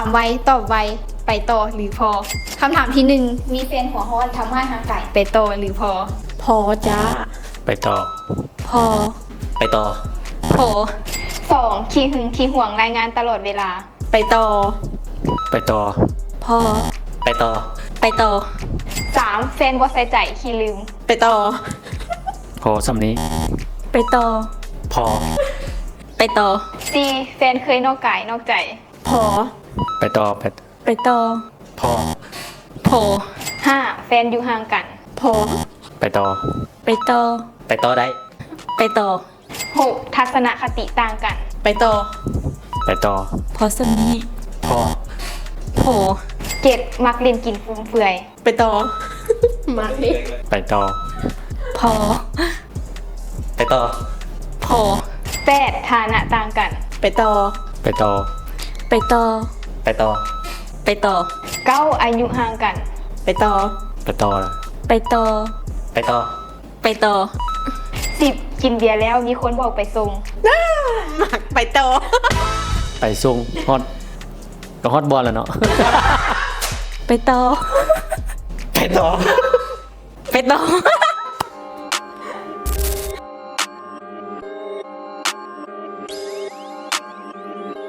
ามไวตอบไวไปต่อหรือพอคำถามที่หนึ่งมีแฟนหัวฮ้อนทำให้ห่างไกลไปต่อหรือพอ พอจ้า ไปต่อ พอ ไปต่อ พอ สองขี้หึงขี้ห่วงรายงานตลอดเวลา ไปต่อ ไปต่อ พอ ไปต่อ ไปต่อ สามแฟนบ่ใส่ใจขี้ลืม ไปต่อ พอสำนี้ ไปต่อ พอ ไปต่อ สี่แฟนเคยนอกกายนอกใจ พอ ไปต่อ ไปต่อ พอ พอ ห้าแฟนอยู่ห่างกัน พอ ไปต่อ ไปต่อ ไปต่อได้ ไปต่อ หกทัศนคติต่างกัน ไปต่อ ไปต่อ พอสนี้ พอ พอ เจ็ดมักเล่นกินฟุ่มเฟือย ไปต่อ มาดิ ไปต่อ พอ ไปต่อ พอ แปดฐานะต่างกัน ไปต่อ ไปต่อ ไปต่อ ไปต่อ ไปต่อ เก้าอายุห่างกัน ไปต่อ ไปต่อ ไปต่อ ไปต่อ ไปต่อ สิบกินเบียร์แล้วมีคนบอกไปส่ง หมักไปต่อ ไปส่งฮอตก็ฮอตบอลแล้วเนาะ ไปต่อ ไปต่อ ไปต่อ